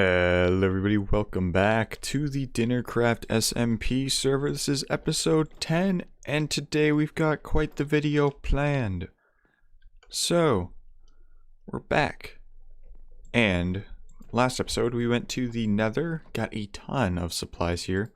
Hello everybody, welcome back to the Dinnercraft SMP server. This is episode 10, and today we've got quite the video planned. So, we're back. And last episode we went to the Nether, got a ton of supplies here.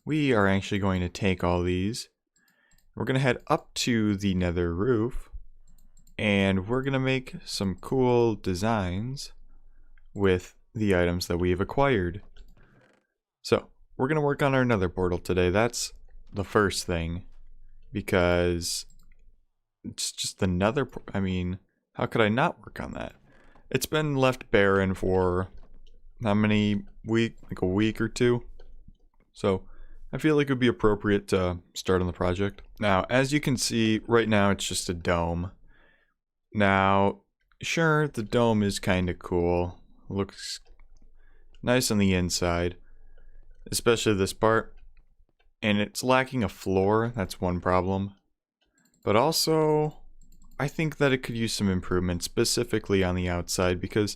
We are actually going to take all these. We're going to head up to the Nether roof, and we're going to make some cool designs with the items that we have acquired. So we're gonna work on our Nether portal today. That's the first thing, because it's just the Nether. I mean, how could I not work on that? It's been left barren for how many weeks? Like a week or two. So I feel like it would be appropriate to start on the project. Now, as you can see, right now it's just a dome. Now, sure, the dome is kind of cool. Looks nice on the inside, especially this part, and it's lacking a floor. That's one problem, but also I think that it could use some improvement, specifically on the outside, because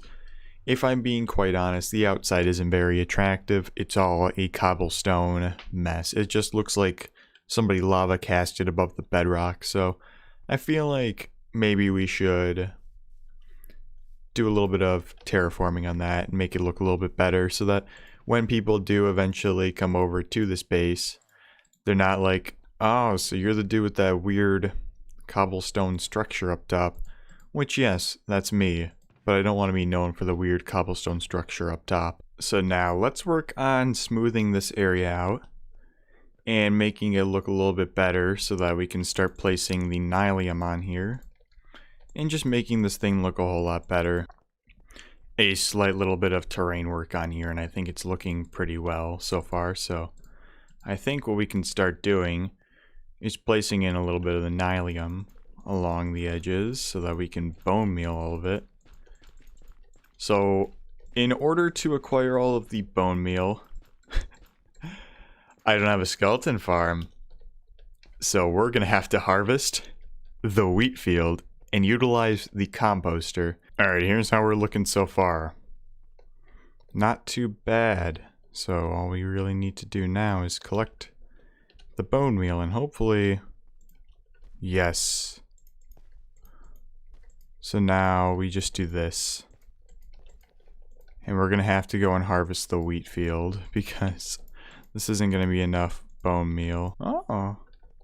if I'm being quite honest, the outside isn't very attractive. It's all a cobblestone mess. It just looks like somebody lava casted above the bedrock. So I feel like maybe we should do a little bit of terraforming on that and make it look a little bit better, so that when people do eventually come over to this base, they're not like, oh, so you're the dude with that weird cobblestone structure up top. Which, yes, that's me, but I don't want to be known for the weird cobblestone structure up top. So now let's work on smoothing this area out and making it look a little bit better, so that we can start placing the 𝚘𝚘𝚎 on here and just making this thing look a whole lot better. A slight little bit of terrain work on here, and I think it's looking pretty well so far. So I think what we can start doing is placing in a little bit of the 𝚘𝚘𝚎 along the edges, so that we can bone meal all of it. So in order to acquire all of the bone meal, I don't have a skeleton farm, so we're gonna have to harvest the wheat field and utilize the composter. Alright, here's how we're looking so far. Not too bad. So all we really need to do now is collect the bone meal, and hopefully, yes. So now we just do this. And we're gonna have to go and harvest the wheat field, because this isn't gonna be enough bone meal. Oh,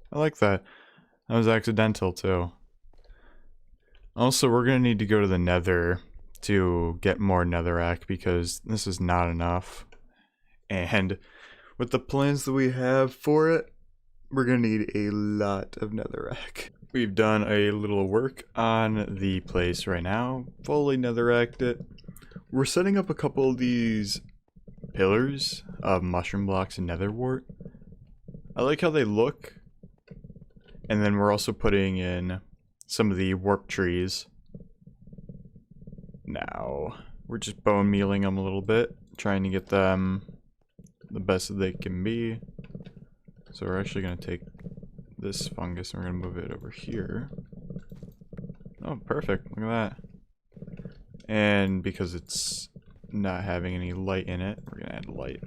I like that. That was accidental too. Also, we're going to need to go to the Nether to get more netherrack, because this is not enough. And with the plans that we have for it, we're going to need a lot of netherrack. We've done a little work on the place right now, fully netherracked it. We're setting up a couple of these pillars of mushroom blocks and nether wart. I like how they look. And then we're also putting in some of the warp trees. Now, we're just bone mealing them a little bit, trying to get them the best that they can be. So we're actually going to take this fungus and we're going to move it over here. Oh, perfect. Look at that. And because it's not having any light in it, we're going to add light.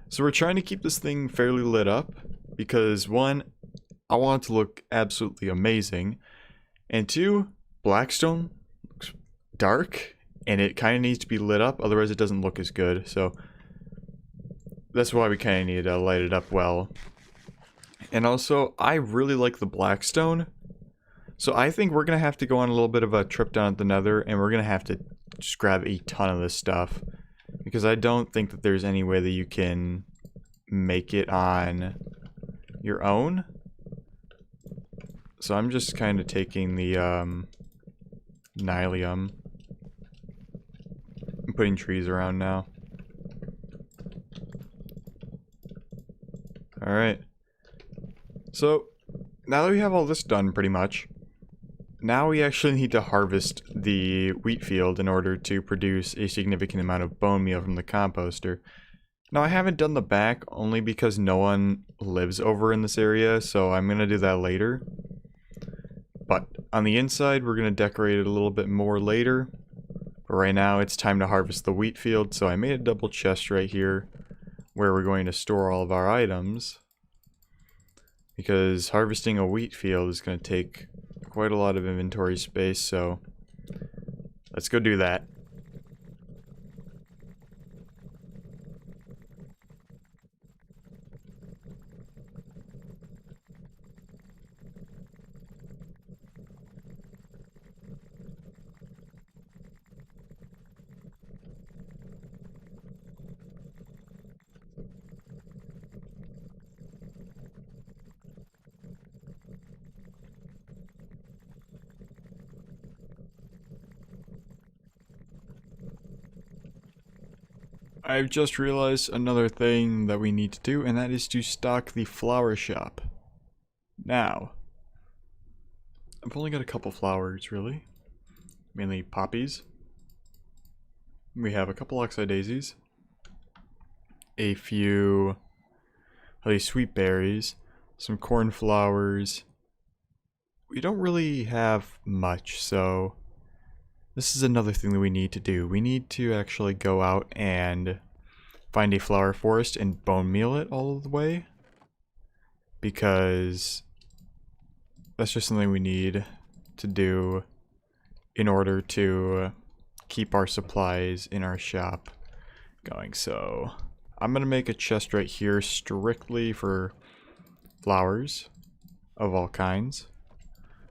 So we're trying to keep this thing fairly lit up, because one, I want it to look absolutely amazing, and two, Blackstone looks dark and it kind of needs to be lit up, otherwise it doesn't look as good. So that's why we kind of need to light it up well. And also, I really like the Blackstone, so I think we're gonna have to go on a little bit of a trip down at the Nether, and we're gonna have to just grab a ton of this stuff, because I don't think that there's any way that you can make it on your own. So I'm just kind of taking the 𝚘𝚘𝚎 and putting trees around now. Alright. So now that we have all this done pretty much, now we actually need to harvest the wheat field in order to produce a significant amount of bone meal from the composter. Now, I haven't done the back only because no one lives over in this area, so I'm going to do that later. But on the inside, we're going to decorate it a little bit more later. But But right now it's time to harvest the wheat field, so I made a double chest right here where we're going to store all of our items. Because harvesting a wheat field is going to take quite a lot of inventory space, so let's go do that. I've just realized another thing that we need to do, and that is to stock the flower shop. Now, I've only got a couple flowers, really. Mainly poppies. We have a couple oxeye daisies. A few sweet berries. Some cornflowers. We don't really have much, so this is another thing that we need to do. We need to actually go out and find a flower forest and bone meal it all the way. Because that's just something we need to do in order to keep our supplies in our shop going. So I'm going to make a chest right here strictly for flowers of all kinds.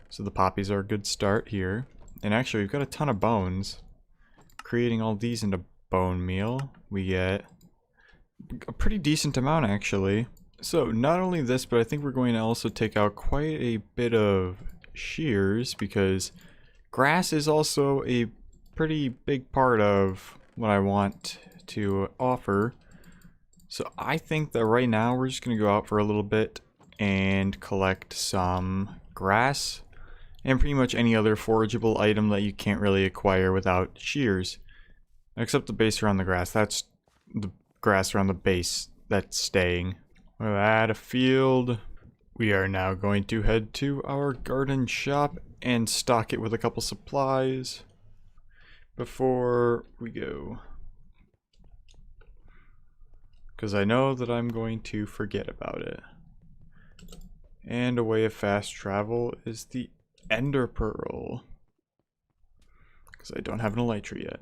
So the poppies are a good start here. And actually, we've got a ton of bones. Creating all these into bone meal, we get a pretty decent amount, actually. So, not only this, but I think we're going to also take out quite a bit of shears, because grass is also a pretty big part of what I want to offer. So, I think that right now we're just going to go out for a little bit and collect some grass. And pretty much any other forageable item that you can't really acquire without shears. Except the base around the grass. That's the grass around the base that's staying. We're at a field. We are now going to head to our garden shop and stock it with a couple supplies before we go. Because I know that I'm going to forget about it. And a way of fast travel is the Ender Pearl, because I don't have an elytra yet.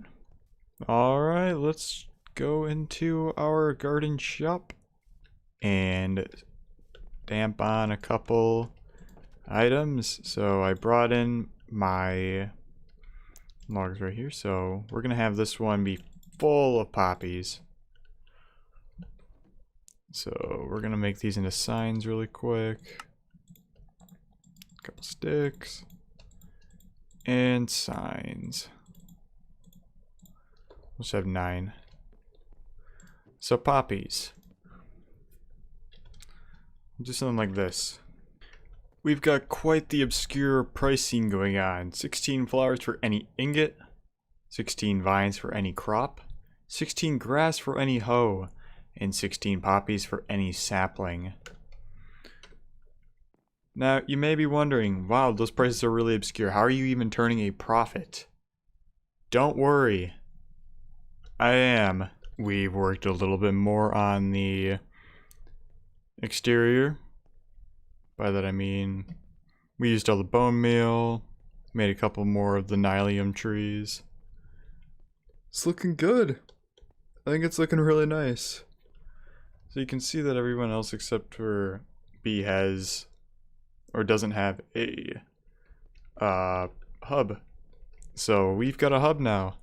Alright, let's go into our garden shop and stamp on a couple items. So I brought in my logs right here, so we're gonna have this one be full of poppies. So we're gonna make these into signs really quick. Couple sticks and signs. Let's have 9. So poppies. We'll do something like this. We've got quite the obscure pricing going on. 16 flowers for any ingot, 16 vines for any crop, 16 grass for any hoe, and 16 poppies for any sapling. Now, you may be wondering, wow, those prices are really obscure. How are you even turning a profit? Don't worry. I am. We've worked a little bit more on the exterior. By that I mean, we used all the bone meal, made a couple more of the 𝚘𝚘𝚎𝚘𝚎 trees. It's looking good. I think it's looking really nice. So you can see that everyone else except for B has or doesn't have a hub. So we've got a hub now.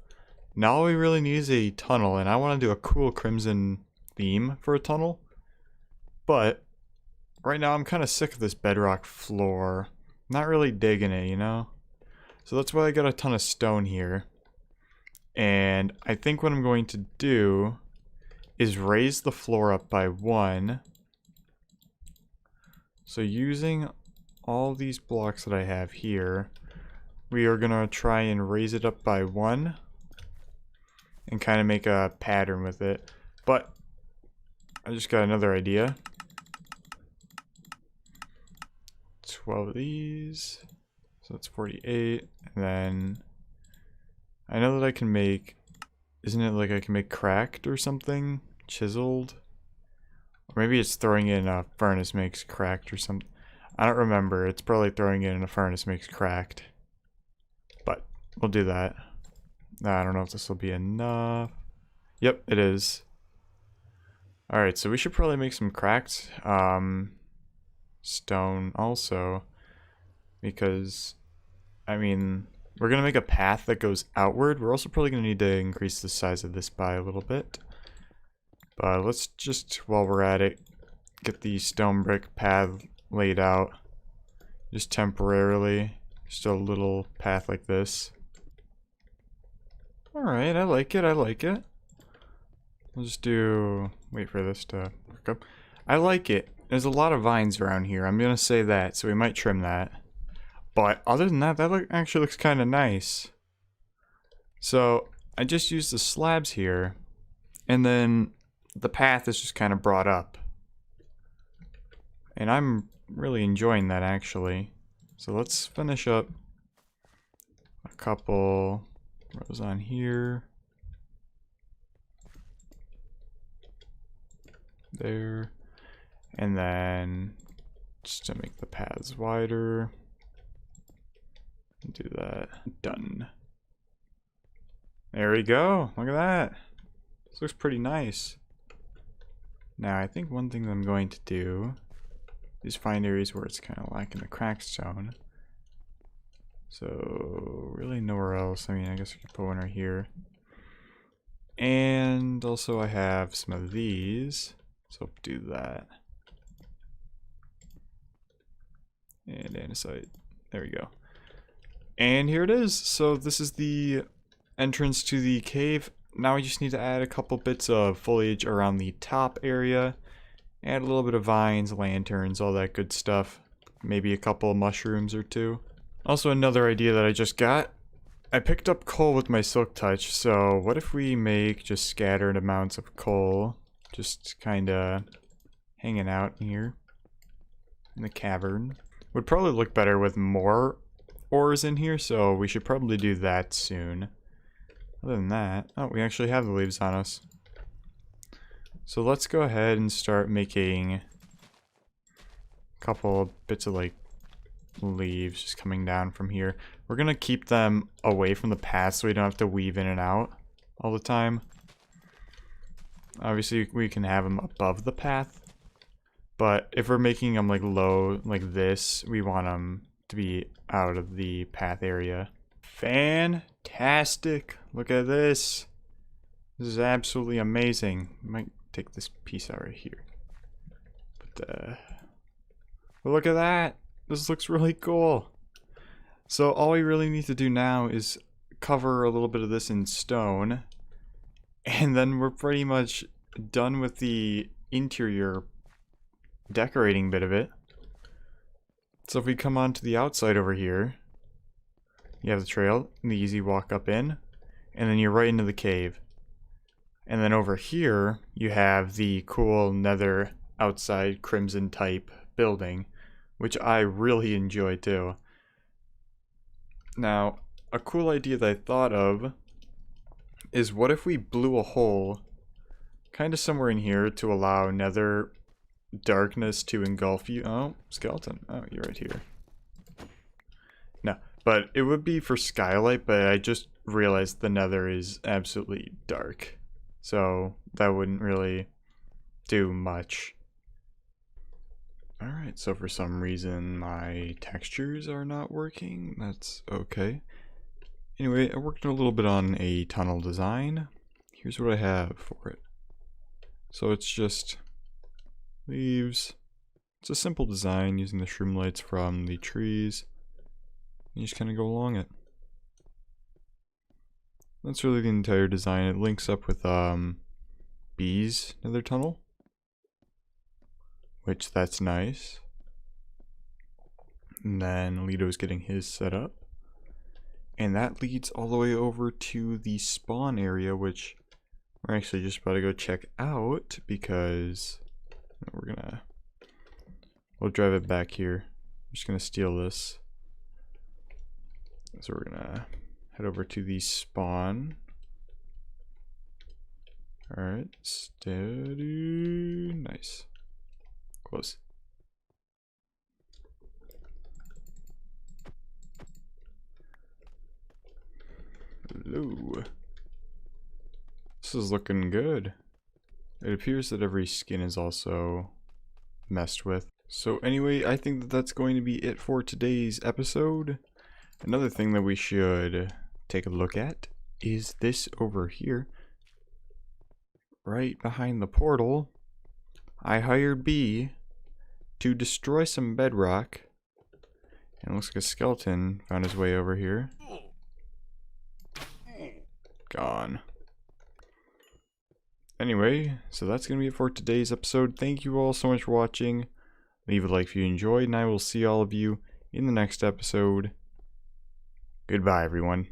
Now all we really need is a tunnel, and I want to do a cool crimson theme for a tunnel. But right now I'm kind of sick of this bedrock floor. Not really digging it, you know? So that's why I got a ton of stone here. And I think what I'm going to do is raise the floor up by 1. So using all these blocks that I have here, we are gonna try and raise it up by 1 and kind of make a pattern with it. But I just got another idea. 12 of these, so that's 48, and then I know that I can make... Isn't it like I can make cracked or something? Chiseled? Or maybe it's throwing it in a furnace makes cracked or something. I don't remember. It's probably throwing it in a furnace makes cracked. But we'll do that. I don't know if this will be enough. Yep, it is. Alright, so we should probably make some cracked stone also. Because, I mean, we're going to make a path that goes outward. We're also probably going to need to increase the size of this by a little bit. But let's just, while we're at it, get the stone brick path laid out. Just temporarily. Just a little path like this. Alright, I like it, I like it. We'll just do... Wait for this to work up. I like it. There's a lot of vines around here. I'm going to say that, so we might trim that. But other than that, that actually looks kind of nice. So, I just used the slabs here. And then the path is just kind of brought up. And I'm really enjoying that, actually. So let's finish up a couple rows on here. There. And then just to make the paths wider. Do that. Done. There we go. Look at that. This looks pretty nice. Now I think one thing that I'm going to do is find areas where it's kind of lacking the crack stone. So really nowhere else. I mean, I guess I could put one right here. And also I have some of these. So I'll do that. And andesite. There we go. And here it is. So this is the entrance to the cave. Now we just need to add a couple bits of foliage around the top area. Add a little bit of vines, lanterns, all that good stuff. Maybe a couple of mushrooms or two. Also another idea that I just got. I picked up coal with my silk touch, so what if we make just scattered amounts of coal, just kinda hanging out here in the cavern. Would probably look better with more ores in here, so we should probably do that soon. Other than that, oh, we actually have the leaves on us. So let's go ahead and start making a couple bits of like leaves just coming down from here. We're gonna keep them away from the path so we don't have to weave in and out all the time. Obviously we can have them above the path, but if we're making them like low like this, we want them to be out of the path area. Fantastic! Look at this. This is absolutely amazing. I might take this piece out right here. But look at that! This looks really cool. So all we really need to do now is cover a little bit of this in stone, and then we're pretty much done with the interior decorating bit of it. So if we come on to the outside over here, you have the trail, and the easy walk up in, and then you're right into the cave. And then over here, you have the cool nether outside crimson type building, which I really enjoy too. Now, a cool idea that I thought of is what if we blew a hole kind of somewhere in here to allow nether darkness to engulf you. Oh, skeleton. Oh, you're right here. No, but it would be for skylight, but I just realized the nether is absolutely dark. So that wouldn't really do much. Alright, so for some reason my textures are not working. That's okay. Anyway, I worked a little bit on a tunnel design. Here's what I have for it. So it's just leaves. It's a simple design using the shroom lights from the trees. You just kind of go along it. That's really the entire design. It links up with B's nether tunnel, which that's nice. And then Lito's getting his set up. And that leads all the way over to the spawn area, which we're actually just about to go check out because we'll drive it back here. I'm just gonna steal this. So we're gonna head over to the spawn. Alright, steady. Nice. Close. Hello. This is looking good. It appears that every skin is also messed with. So anyway, I think that that's going to be it for today's episode. Another thing that we should take a look at is this over here. Right behind the portal, I hired B to destroy some bedrock. And it looks like a skeleton found his way over here. Gone. Anyway, so that's going to be it for today's episode. Thank you all so much for watching. Leave a like if you enjoyed, and I will see all of you in the next episode. Goodbye, everyone.